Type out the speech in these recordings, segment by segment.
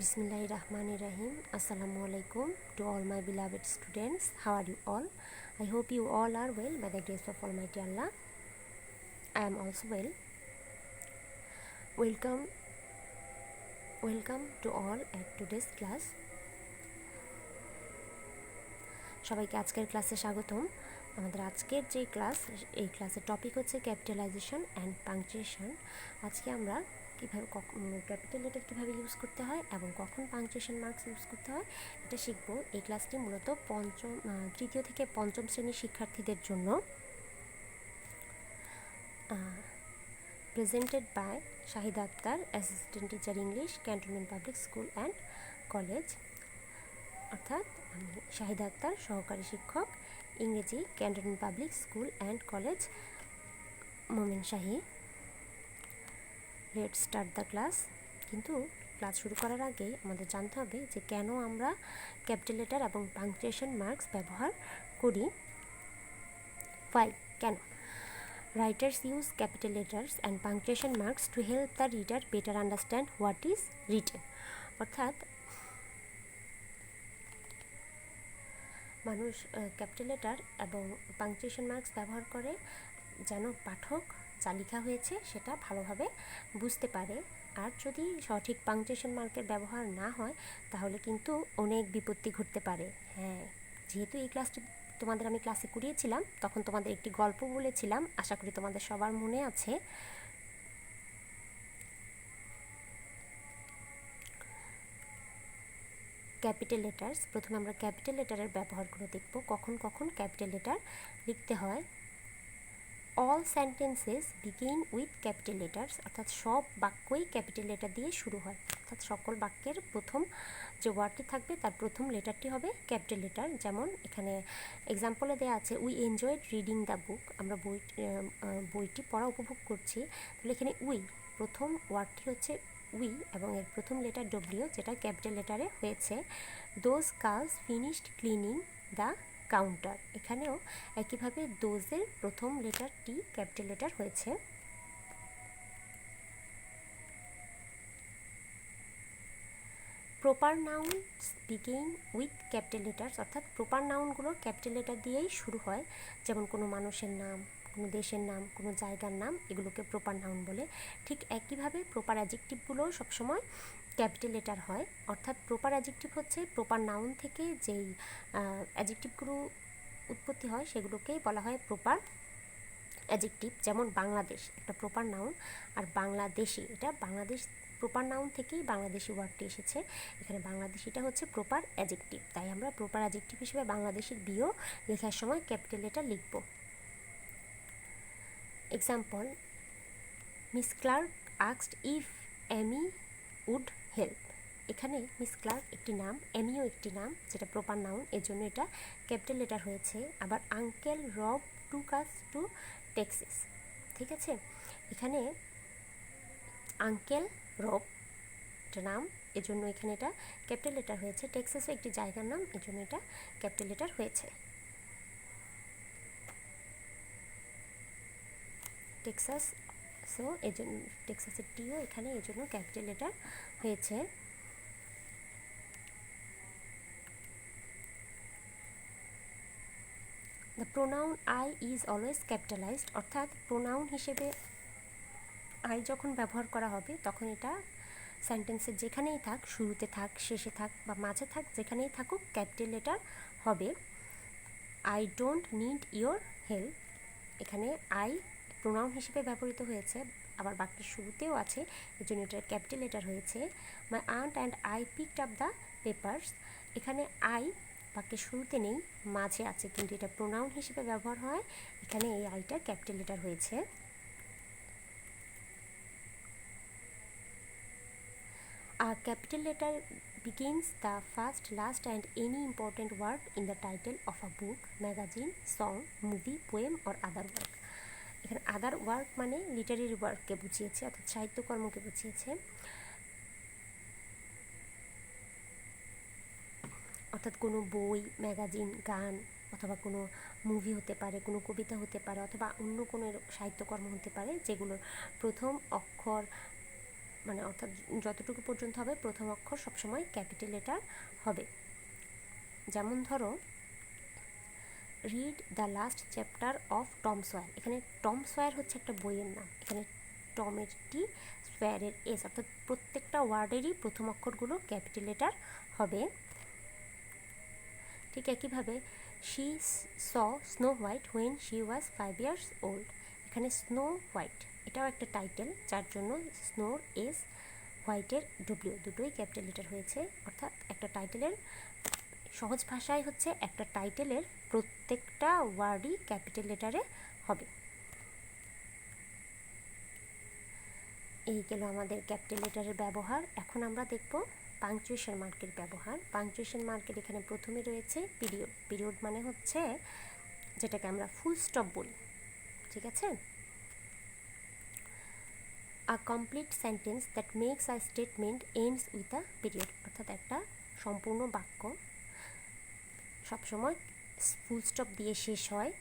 Bismillahirrahmanirrahim. Assalamu alaikum to all my beloved students. How are you all? I hope you all are well by the grace of Almighty Allah. I am also well. Welcome to all at today's class. সবাইকে আজকের ক্লাসে স্বাগতম। আমাদের আজকের যে class, এই ক্লাসের topic হচ্ছে ক্যাপিটালাইজেশন অ্যান্ড পাংচুয়েশন। আজকে আমরা কীভাবে ক্যাপিটাল লেটার কীভাবে ইউজ করতে হয় এবং কখন পাংচুয়েশন মার্কস ইউজ করতে হয় এটা শিখব। এই ক্লাসটি মূলত তৃতীয় থেকে পঞ্চম শ্রেণীর শিক্ষার্থীদের জন্য। Presented by Shahida Akter, assistant teacher English, cantonment public school and college. অর্থাৎ আমি শাহিদা আক্তার, সহকারী শিক্ষক, ইংরেজি, cantonment public school and college, Mominshahi. Let's start the class. কিন্তু ক্লাস শুরু করার আগে আমাদের জানতে হবে যে কেন আমরা ক্যাপিটাল লেটার এবং পাংচুয়েশন মার্কস ব্যবহার করি। Why? কেন? Writers use capital letters and punctuation marks to help the reader better understand what is written. অর্থাৎ মানুষ ক্যাপিটাল লেটার এবং পাংচুয়েশন মার্কস ব্যবহার করে যেন পাঠক যা লেখা হয়েছে সেটা ভালোভাবে বুঝতে পারে। আর যদি সঠিক পাংচুয়েশন মার্কের ব্যবহার না হয় তাহলে কিন্তু অনেক বিপত্তি ঘটতে পারে। হ্যাঁ, যেহেতু এই ক্লাসটি তোমাদের আমি ক্লাসে করিয়েছিলাম, তখন তোমাদের একটি গল্প বলেছিলাম, আশা করি তোমাদের সবার মনে আছে। ক্যাপিটাল লেটার্স, প্রথমে আমরা ক্যাপিটাল লেটারের ব্যবহারগুলো দেখব, কখন কখন ক্যাপিটাল লেটার লিখতে হয়। All sentences begin with capital letters, অর্থাৎ সব বাক্যই ক্যাপিটাল লেটার দিয়ে শুরু হয়। অর্থাৎ সকল বাক্যের প্রথম যে ওয়ার্ডটি থাকবে তার প্রথম লেটারটি হবে ক্যাপিটাল লেটার। যেমন এখানে এক্সাম্পলে দেওয়া আছে, we enjoyed reading the book, আমরা বইটি পড়া উপভোগ করছি। তাহলে এখানে উই, প্রথম ওয়ার্ডটি হচ্ছে উই এবং এর প্রথম লেটার ডব্লিউ, যেটা ক্যাপিটাল লেটারে হয়েছে। Those girls finished cleaning the counter, এখানেও একইভাবে দোজের প্রথম লেটারটি ক্যাপিটাল লেটার হয়েছে। Proper nouns begin with capital letters, অর্থাৎ প্রপার নাউনগুলো ক্যাপিটাল লেটার দিয়েই শুরু হয়। যেমন কোনো মানুষের নাম, কোনো দেশের নাম, কোনো জায়গার নাম, এগুলোকে প্রপার নাউন বলে। ঠিক একইভাবে প্রপার অ্যাডজেক্টিভগুলোও সবসময় ক্যাপিটাল লেটার হয়। অর্থাৎ প্রপার অ্যাডজেক্টিভ হচ্ছে প্রপার নাউন থেকে যেই অ্যাডজেক্টিভগুলো উৎপত্তি হয় সেগুলোকেই বলা হয় প্রপার অ্যাডজেক্টিভ। যেমন বাংলাদেশ একটা প্রপার নাউন, আর বাংলাদেশি, এটা বাংলাদেশ প্রপার নাউন থেকেই বাংলাদেশি ওয়ার্ডটি এসেছে। এখানে বাংলাদেশিটা হচ্ছে প্রপার অ্যাডজেক্টিভ, তাই আমরা প্রপার অ্যাডজেক্টিভ হিসেবে বাংলাদেশের বিও লেখার সময় ক্যাপিটাল লেটার লিখব। Example, miss Clark asked if Amy would help. এখানে মিস ক্লার্ক একটি নাম, এমিও একটি নাম, যেটা প্রপার নাউন, এর জন্য এটা ক্যাপিটাল লেটার হয়েছে। আবার আঙ্কেল রব টুক আস টু টেক্সাস, ঠিক আছে, এখানে আঙ্কেল রব এটা নাম, এজন্য এখানে এটা ক্যাপিটাল লেটার হয়েছে। টেক্সাসও একটি জায়গার নাম, এজন্য এটা ক্যাপিটাল লেটার হয়েছে। টেক্সাস, সো এজন্য টেক্সাসের টিও এখানে এজন্য ক্যাপিটাল লেটার হয়েছে। The pronoun I is always capitalised, অর্থাৎ প্রোনাউন হিসেবে আই যখন ব্যবহার করা হবে তখন এটা সেন্টেন্সের যেখানেই থাক, শুরুতে থাক, শেষে থাক বা মাঝে থাক, যেখানেই থাকুক ক্যাপিটাল লেটার হবে। I don't need your help, এখানে আই প্রোনাউন হিসেবে ব্যবহৃত হয়েছে, আবার বাক্যের শুরুতেও আছে, এর জন্য এটার ক্যাপিটাল লেটার হয়েছে। My aunt and I picked up the papers, এখানে আই বাক্যের শুরুতে নেই, মাঝে আছে, কিন্তু এটা প্রোনাউন হিসেবে ব্যবহার হয়, এখানে এই আইটা ক্যাপিটাল লেটার হয়েছে। A capital letter begins the first, last and any important word in the title of a book, magazine, song, movie, poem or other work. এখানে আদার ওয়ার্ক মানে লিটারেরি ওয়ার্ককে বুঝিয়েছে, অর্থাৎ সাহিত্যকর্মকে বুঝিয়েছে। অর্থাৎ কোনো বই, ম্যাগাজিন, গান অথবা কোনো মুভি হতে পারে, কোনো কবিতা হতে পারে, অথবা অন্য কোনো সাহিত্যকর্ম হতে পারে যেগুলোর প্রথম অক্ষর মানে অর্থাৎ যতটুকু পর্যন্ত হবে প্রথম অক্ষর সবসময় ক্যাপিটাল লেটার হবে। যেমন ধরো read the last chapter of Tom swear, এখানে টম সয়ার হচ্ছে একটা বইয়ের নাম, এখানে টমের টি, সোয়ারের এস, অর্থাৎ প্রত্যেকটা ওয়ার্ডেরই প্রথম অক্ষরগুলো ক্যাপিটাল লেটার হবে। ঠিক একইভাবে she saw snow white when she was 5 years old, এখানে স্নো হোয়াইট এটাও একটা টাইটেল, যার জন্য স্নোর এস, হোয়াইটের ডব্লিউ দুটোই ক্যাপিটাল লেটার হয়েছে। অর্থাৎ একটা টাইটেলের সহজ ভাষায় হচ্ছে একটা টাইটেলের প্রত্যেকটা ওয়ার্ডই ক্যাপিটাল লেটারে হবে। এই গেল আমাদের ক্যাপিটাল লেটারের ব্যবহার। এখন আমরা দেখব পাংচুয়েশন মার্কের ব্যবহার। পাংচুয়েশন মার্কের এখানে প্রথমে রয়েছে পিরিয়ড। পিরিয়ড মানে হচ্ছে যেটাকে আমরা ফুল স্টপ বলি, ঠিক আছে। A complete sentence that makes a statement ends with a period, অর্থাৎ একটা সম্পূর্ণ বাক্য সবসময় ফুল স্টপ দিয়ে শেষ হয়।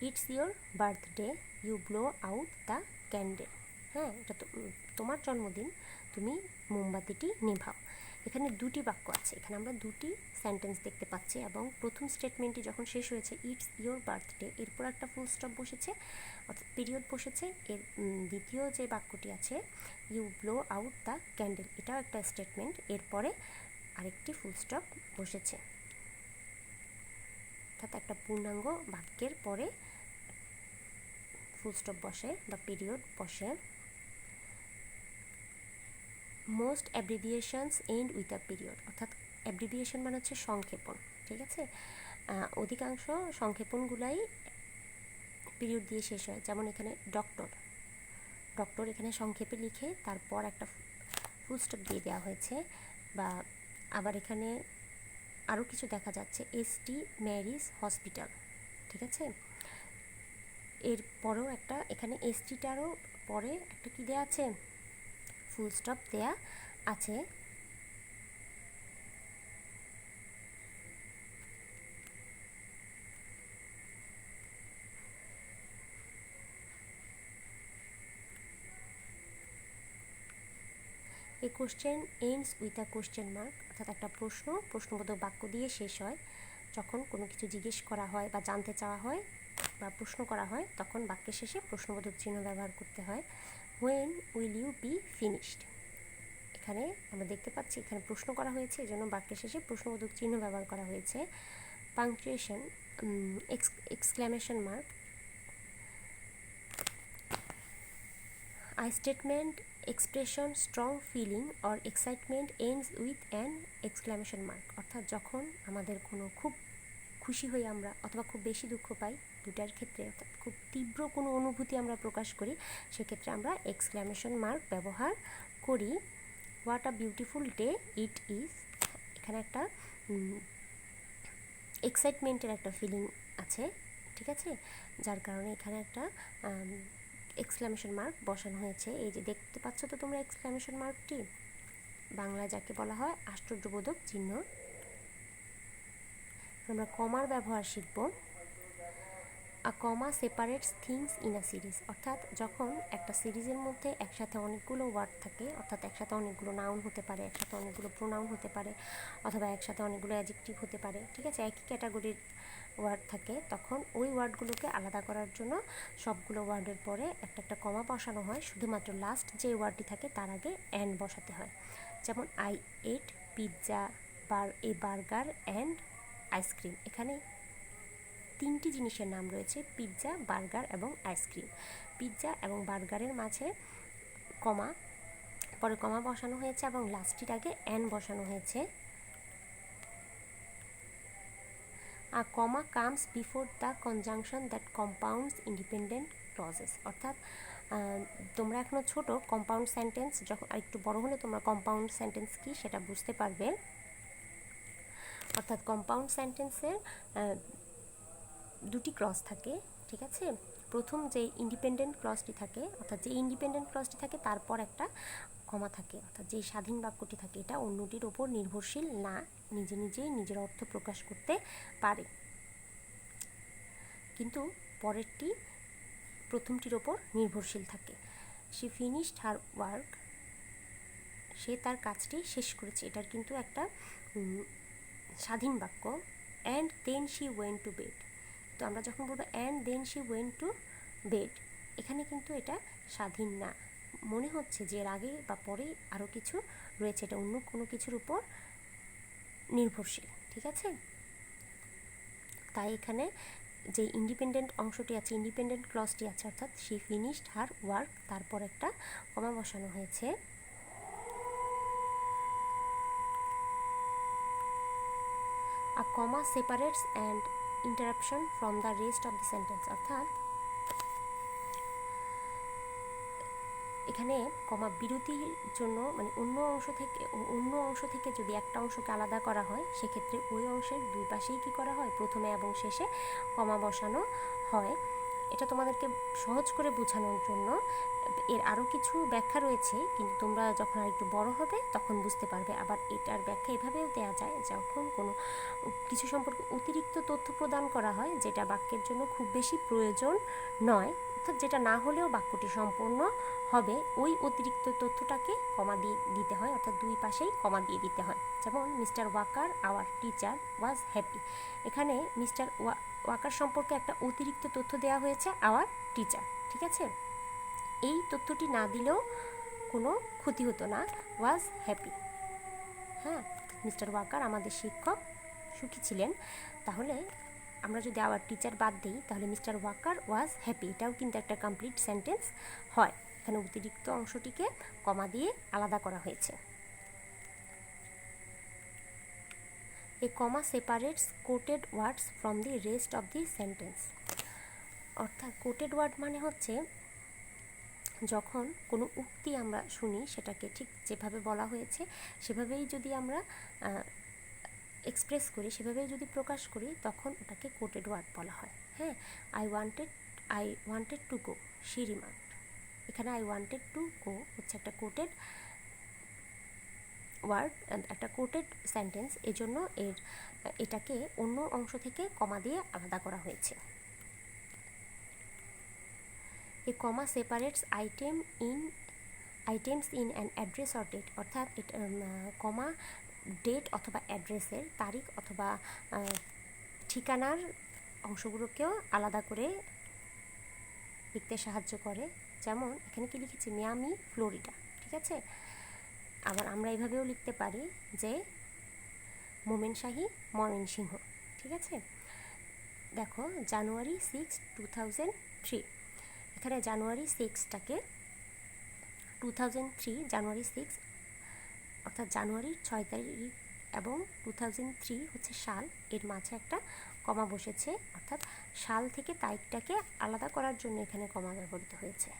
It's your birthday you blow out the candle, হ্যাঁ এটা তো তোমার জন্মদিন, তুমি মোমবাতিটি নেভাও। এখানে দুটি বাক্য আছে, এখানে আমরা দুটি সেন্টেন্স দেখতে পাচ্ছি এবং প্রথম স্টেটমেন্টটি যখন শেষ হয়েছে ইটস ইয়োর বার্থডে, এরপর একটা ফুল স্টপ বসেছে অর্থাৎ পিরিয়ড বসেছে। এর দ্বিতীয় যে বাক্যটি আছে you blow out the candle, এটাও একটা স্টেটমেন্ট, এরপরে আরেকটি ফুল স্টপ বসেছে। অর্থাৎ একটা পূর্ণাঙ্গ বাক্যের পরে ফুল স্টপ বসে বা পিরিয়ড বসে। Most abbreviations end with a period, অর্থাৎ অ্যাব্রিভিয়েশন মানে হচ্ছে সংক্ষেপণ, ঠিক আছে। অধিকাংশ সংক্ষেপণগুলাই পিরিয়ড দিয়ে শেষ হয়। যেমন এখানে ডক্টর, ডক্টর এখানে সংক্ষেপে লিখে তারপর একটা ফুল স্টপ দিয়ে দেওয়া হয়েছে। বা আবার এখানে আরও কিছু দেখা যাচ্ছে এসটি ম্যারিজ হসপিটাল, ঠিক আছে। এর পরেও একটা এখানে এসটিটারও পরে একটা কী দেওয়া আছে, ফুল স্টপ দেয়া আছে। A question ends with a question mark, অর্থাৎ একটা প্রশ্নবোধক বাক্য দিয়ে শেষ হয়। যখন কোনো কিছু জিজ্ঞেস করা হয় বা জানতে চাওয়া হয় বা প্রশ্ন করা হয় তখন বাক্যের শেষে প্রশ্নবোধক চিহ্ন ব্যবহার করতে হয়। When will you be finished, এখানে আমরা দেখতে পাচ্ছি এখানে প্রশ্ন করা হয়েছে, এই জন্য বাক্যের শেষে প্রশ্নবোধক চিহ্ন ব্যবহার করা হয়েছে। Punctuation exclamation mark, I statement expression strong feeling or excitement ends with an exclamation mark, অর্থাৎ যখন আমাদের কোনো খুব খুশি হই আমরা অথবা খুব বেশি দুঃখ পাই, দুটার ক্ষেত্রে অর্থাৎ খুব তীব্র কোনো অনুভূতি আমরা প্রকাশ করি, সেক্ষেত্রে আমরা এক্সক্লেমেশন মার্ক ব্যবহার করি। What a beautiful day it is, এখানে একটা এক্সাইটমেন্টের একটা ফিলিং আছে, ঠিক আছে, যার কারণে এখানে একটা এক্সক্লেমেশন মার্ক বসানো হয়েছে। এই যে দেখতে পাচ্ছ তো তোমরা এক্সক্লেমেশন মার্কটি, বাংলায় যাকে বলা হয় আশ্চর্যবোধক চিহ্ন। আমরা কমার ব্যবহার শিখব। A comma separates things in a series, অর্থাৎ যখন একটা সিরিজের মধ্যে একসাথে অনেকগুলো ওয়ার্ড থাকে, অর্থাৎ একসাথে অনেকগুলো নাউন হতে পারে, একসাথে অনেকগুলো প্রোনাউন হতে পারে, অথবা একসাথে অনেকগুলো অ্যাডজেক্টিভ হতে পারে, ঠিক আছে, একই ক্যাটাগরির ওয়ার্ড থাকে, তখন ওই ওয়ার্ডগুলোকে আলাদা করার জন্য সবগুলো ওয়ার্ডের পরে একটা একটা কমা বসানো হয়, শুধুমাত্র লাস্ট যে ওয়ার্ডটি থাকে তার আগে অ্যান্ড বসাতে হয়। যেমন I ate pizza burger and ice cream, এখানে তিনটি জিনিসের নাম রয়েছে, পিৎজা, বার্গার এবং আইসক্রিম। পিৎজা এবং বার্গারের মাঝে কমা, পরে কমা বসানো হয়েছে এবং লাস্টটির আগে অ্যান বসানো হয়েছে। A comma comes before the conjunction that compounds independent clauses, অর্থাৎ তোমরা এখনও ছোট, কম্পাউন্ড সেন্টেন্স যখন আর একটু বড় হলে তোমরা কম্পাউন্ড সেন্টেন্স কি সেটা বুঝতে পারবে। অর্থাৎ কম্পাউন্ড সেন্টেন্সের দুটি ক্লজ থাকে, ঠিক আছে। প্রথম যে ইন্ডিপেন্ডেন্ট ক্লজটি থাকে, অর্থাৎ যে ইন্ডিপেন্ডেন্ট ক্লজটি থাকে তারপর একটা কমা থাকে, অর্থাৎ যে স্বাধীন বাক্যটি থাকে এটা অন্যটির ওপর নির্ভরশীল না, নিজে নিজেই নিজের অর্থ প্রকাশ করতে পারে। কিন্তু পরেরটি প্রথমটির ওপর নির্ভরশীল থাকে। শি ফিনিশড হার ওয়ার্ক, সে তার কাজটি শেষ করেছে, এটার কিন্তু একটা স্বাধীন বাক্য। And then she went to bed, তো আমরা যখন বলবো and then she went to bed, এখানে কিন্তু এটা স্বাধীন না, মনে হচ্ছে যে এর আগে বা পরে আরও কিছু রয়েছে, এটা অন্য কোনো কিছুর উপর নির্ভরশীল, ঠিক আছে। তাই এখানে যে ইন্ডিপেন্ডেন্ট অংশটি আছে, ইন্ডিপেন্ডেন্ট ক্লজটি আছে, অর্থাৎ শি ফিনিশড হার ওয়ার্ক, তারপর একটা কমা বসানো হয়েছে। A comma separates and interruption from the rest of the sentence, অর্থাৎ এখানে কমা বিরতির জন্য, মানে অন্য অংশ থেকে যদি একটা অংশকে আলাদা করা হয়, সেক্ষেত্রে ওই অংশের দুই পাশেই কী করা হয়, প্রথমে এবং শেষে কমা বসানো হয়। এটা তোমাদেরকে সহজ করে বোঝানোর জন্য, এর আরও কিছু ব্যাখ্যা রয়েছে, কিন্তু তোমরা যখন আর একটু বড় হবে তখন বুঝতে পারবে। আবার এটার ব্যাখ্যা এভাবেও দেওয়া যায়, যখন কোনো কিছু সম্পর্কে অতিরিক্ত তথ্য প্রদান করা হয় যেটা বাক্যের জন্য খুব বেশি প্রয়োজন নয়, অর্থাৎ যেটা না হলেও বাক্যটি সম্পূর্ণ হবে, ওই অতিরিক্ত তথ্যটাকে কমা দিয়ে দিতে হয়, অর্থাৎ দুই পাশেই কমা দিয়ে দিতে হয়। যেমন mister Walker our teacher was happy, এখানে মিস্টার ওয়াকার সম্পর্কে একটা অতিরিক্ত তথ্য দেওয়া হয়েছে, আওয়ার টিচার, ঠিক আছে। এই তথ্যটি না দিলেও কোনো ক্ষতি হতো না, ওয়াজ হ্যাপি। হ্যাঁ, মিস্টার ওয়াকার আমাদের শিক্ষক সুখী ছিলেন, তাহলে আমরা যদি আওয়ার টিচার বাদ দিই তাহলে মিস্টার ওয়াকার ওয়াজ হ্যাপি, এটাও কিন্তু একটা কমপ্লিট সেন্টেন্স হয়। এখানে অতিরিক্ত অংশটিকে কমা দিয়ে আলাদা করা হয়েছে। A comma separates quoted words from the rest of the sentence, অর্থাৎ কোটেড ওয়ার্ড মানে হচ্ছে যখন কোনো উক্তি আমরা শুনি সেটাকে ঠিক যেভাবে বলা হয়েছে সেভাবেই যদি আমরা এক্সপ্রেস করি, সেভাবেই যদি প্রকাশ করি, তখন ওটাকে কোটেড ওয়ার্ড বলা হয়। হ্যাঁ, I wanted to go, she remarked, এখানে আই ওয়ান্টেড টু গো হচ্ছে একটা কোটেড ওয়ার্ড, একটা কোটেড সেন্টেন্স, এজন্য এটাকে অন্য অংশ থেকে কমা দিয়ে আলাদা করা হয়েছে। A comma separates items in an address or date, অর্থাৎ কমা ডেট অথবা অ্যাড্রেসের, তারিখ অথবা ঠিকানার অংশগুলোকেও আলাদা করে লিখতে সাহায্য করে। যেমন এখানে কি লিখেছি, মিয়ামি ফ্লোরিডা, ঠিক আছে। আবার আমরা এইভাবেও লিখতে পারি যে মোমেনশাহী ময়মনসিংহ, ঠিক আছে। দেখো জানুয়ারি 6, 2003, এখানে জানুয়ারি 6টাকে 2003 জানুয়ারি 6 অর্থাৎ জানুয়ারির 6 তারিখ এবং 2003 হচ্ছে সাল, এর মাঝে একটা কমা বসেছে, অর্থাৎ সাল থেকে তারিখটাকে আলাদা করার জন্য এখানে কমা ব্যবহৃত হয়েছে।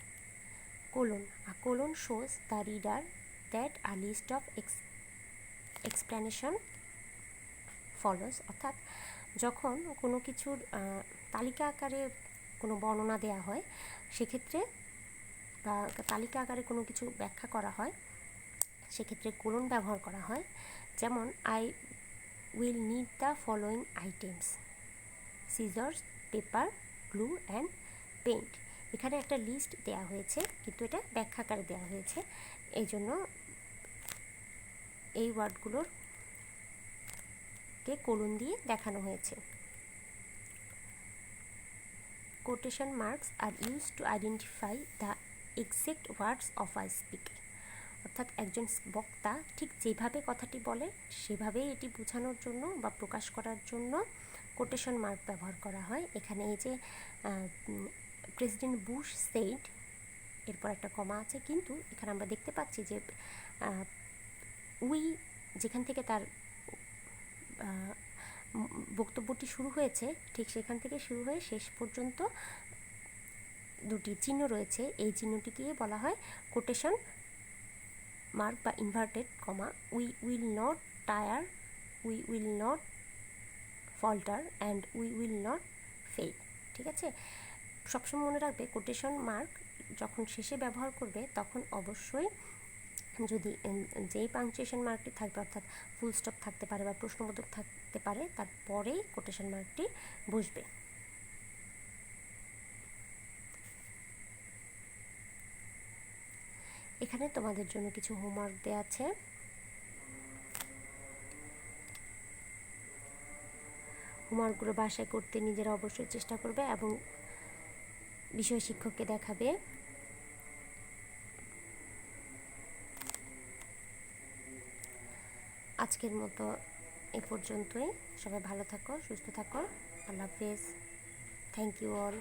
Colon shows the reader that a list of explanation follows, অর্থাৎ যখন কোনো কিছুর তালিকা আকারে কোনো বর্ণনা দেওয়া হয়, সেক্ষেত্রে বা তালিকা আকারে কোনো কিছু ব্যাখ্যা করা হয়, সেক্ষেত্রে কোলন ব্যবহার করা হয়। যেমন I will need the following items, scissors, paper, glue and paint, এখানে একটা লিস্ট দেওয়া হয়েছে কিন্তু এটা ব্যাখ্যা আকারে দেওয়া হয়েছে, এই জন্য এই ওয়ার্ডগুলোরকে কোলন দিয়ে দেখানো হয়েছে। Quotation marks are used to identify the exact words of a speaker, অর্থাৎ একজন বক্তা ঠিক যেভাবে কথাটি বলে সেভাবেই এটি বোঝানোর জন্য বা প্রকাশ করার জন্য কোটেশন মার্ক ব্যবহার করা হয়। এখানে এই যে প্রেসিডেন্ট বুশ সেইড, এরপর একটা কমা আছে, কিন্তু এখানে আমরা দেখতে পাচ্ছি যে উই যেখান থেকে তার বক্তব্যটি শুরু হয়েছে ঠিক সেখান থেকে শুরু হয়ে শেষ পর্যন্ত দুটি চিহ্ন রয়েছে, এই চিহ্নটিকে বলা হয় কোটেশন মার্ক বা inverted comma. We will not tire, we will not falter and we will not fail, ঠিক আছে। সবসময় মনে রাখবে কোটেশন মার্ক যখন শেষে ব্যবহার করবে তখন অবশ্যই যদি যেই পাংচুয়েশন মার্কটি থাকবে, অর্থাৎ ফুল স্টপ থাকতে পারে বা প্রশ্নবোধক থাকতে পারে, তারপরেই কোটেশন মার্কটি বসবে। এখানে তোমাদের জন্য কিছু হোমওয়ার্ক দেওয়া আছে। হোমওয়ার্কগুলো বাসায় করতে নিজেরা অবশ্যই চেষ্টা করবে এবং বিষয় শিক্ষককে দেখাবে। আজকের মতো এ পর্যন্তই। সবাই ভালো থাকো, সুস্থ থাকো। আল্লাহ হাফেজ। Thank you all.